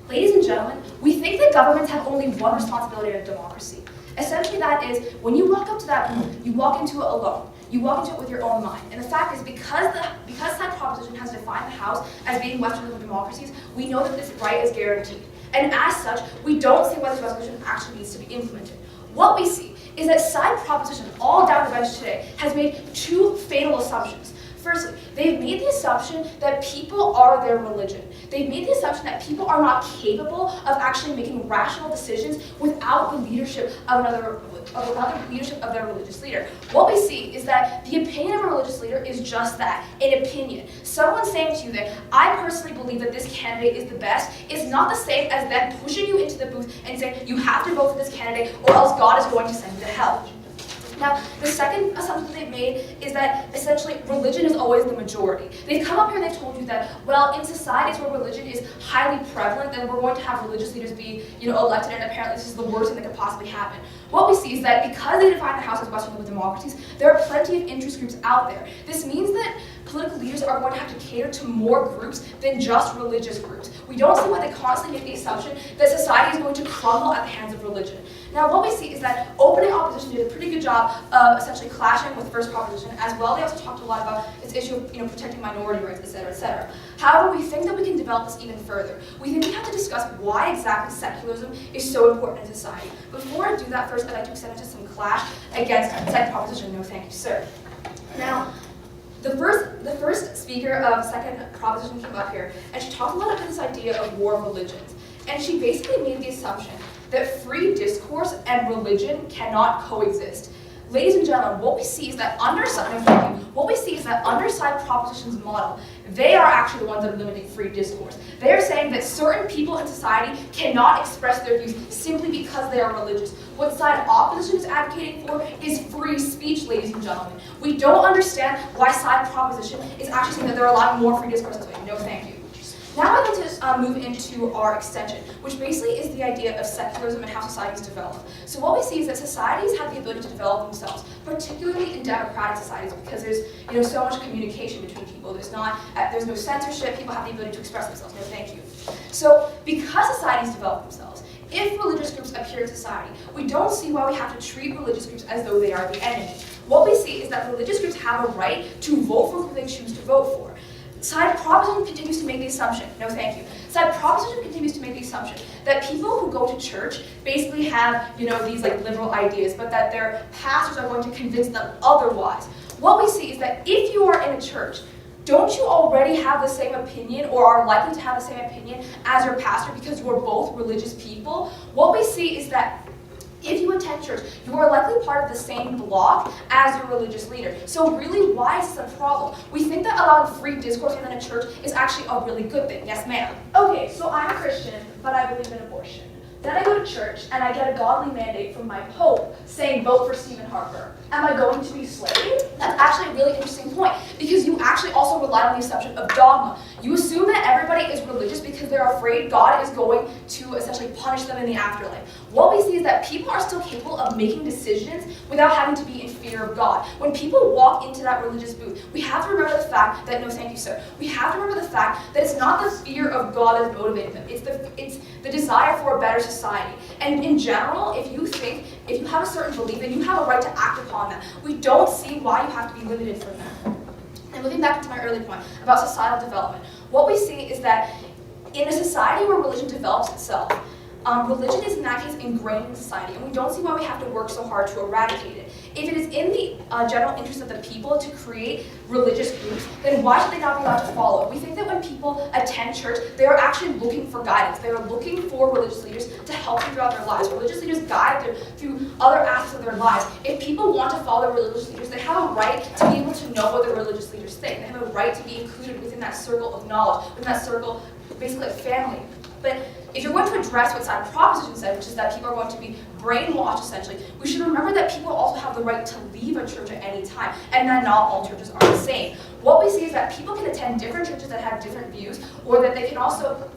Ladies and gentlemen, we think that governments have only one responsibility in a democracy. Essentially that is, when you walk up to that booth, you walk into it alone. You walk into it with your own mind. And the fact is, because that proposition has defined the House as being Western liberal democracies, we know that this right is guaranteed. And as such, we don't see why this resolution actually needs to be implemented. What we see is that side proposition, all down the bench today, has made two fatal assumptions. Firstly, they've made the assumption that people are their religion. They've made the assumption that people are not capable of actually making rational decisions without the leadership of their religious leader. What we see is that the opinion of a religious leader is just that, an opinion. Someone saying to you that I personally believe that this candidate is the best is not the same as them pushing you into the booth and saying you have to vote for this candidate or else God is going to send you to hell. Now, the second assumption they've made is that essentially religion is always the majority. They've come up here and they've told you that, well, in societies where religion is highly prevalent, then we're going to have religious leaders be, elected, and apparently this is the worst thing that could possibly happen. What we see is that because they define the House as Western liberal democracies, there are plenty of interest groups out there. This means that political leaders are going to have to cater to more groups than just religious groups. We don't see why they constantly make the assumption that society is going to crumble at the hands of religion. Now, what we see is that opening opposition did a pretty good job of essentially clashing with the first proposition as well. They also talked a lot about this issue of protecting minority rights, etc., etc. However, we think that we can develop this even further. We think we have to discuss why exactly secularism is so important in society. Before I do that, first I'd like to extend it to some clash against second proposition. No, thank you, sir. Now, the first speaker of second proposition came up here, and she talked a lot about this idea of war of religions. And she basically made the assumption that free discourse and religion cannot coexist. Ladies and gentlemen, what we see is that under side proposition's model, they are actually the ones that are limiting free discourse. They are saying that certain people in society cannot express their views simply because they are religious. What side opposition is advocating for is free speech, ladies and gentlemen. We don't understand why side proposition is actually saying that they're allowing more free discourse this way. No, thank you. Now I'd like to move into our extension, which basically is the idea of secularism and how societies develop. So what we see is that societies have the ability to develop themselves, particularly in democratic societies, because there's so much communication between people. There's no censorship. People have the ability to express themselves. No, thank you. So because societies develop themselves, if religious groups appear in society, we don't see why we have to treat religious groups as though they are the enemy. What we see is that religious groups have a right to vote for who they choose to vote for. Side proposition continues to make the assumption, no thank you. Side proposition continues to make the assumption that people who go to church basically have, these liberal ideas, but that their pastors are going to convince them otherwise. What we see is that if you are in a church, don't you already have the same opinion or are likely to have the same opinion as your pastor because you are both religious people? What we see is that if you attend church, you are likely part of the same block as your religious leader. So really, why is this a problem? We think that allowing free discourse within a church is actually a really good thing. Yes, ma'am. Okay, so I'm a Christian, but I believe in abortion. Then I go to church and I get a godly mandate from my pope saying vote for Stephen Harper. Am I going to be swayed? That's actually a really interesting point, because you actually also rely on the assumption of dogma. You assume that everybody is religious because they're afraid God is going to essentially punish them in the afterlife. What we see is that people are still capable of making decisions without having to be in fear of God. When people walk into that religious booth, we have to remember the fact that, no thank you sir, we have to remember the fact that it's not the fear of God that's motivating them, it's the desire for a better society. And in general, if you have a certain belief, then you have a right to act upon that. We don't see why you have to be limited from that. And moving back to my early point about societal development, what we see is that in a society where religion develops itself, religion is in that case ingrained in society, and we don't see why we have to work so hard to eradicate it. If it is in the general interest of the people to create religious groups, then why should they not be allowed to follow it? We think that when people attend church, they are actually looking for guidance. They are looking for religious leaders to help them throughout their lives. Religious leaders guide them through other aspects of their lives. If people want to follow religious leaders, they have a right to be able to know what the religious leaders think. They have a right to be included within that circle of knowledge, within that circle, basically a family. But if you're going to address what side proposition said, which is that people are going to be brainwashed essentially, we should remember that people also have the right to leave a church at any time, and that not all churches are the same. What we see is that people can attend different churches that have different views, or that they can also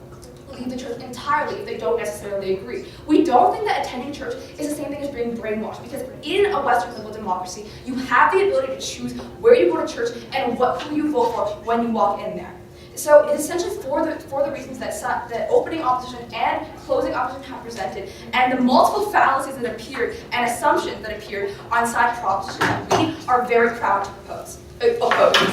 leave the church entirely if they don't necessarily agree. We don't think that attending church is the same thing as being brainwashed, because in a Western liberal democracy, you have the ability to choose where you go to church and who you vote for when you walk in there. So it's essentially for the reasons that opening opposition and closing opposition have presented, and the multiple fallacies that appeared and assumptions that appeared on side proposition that we are very proud to oppose.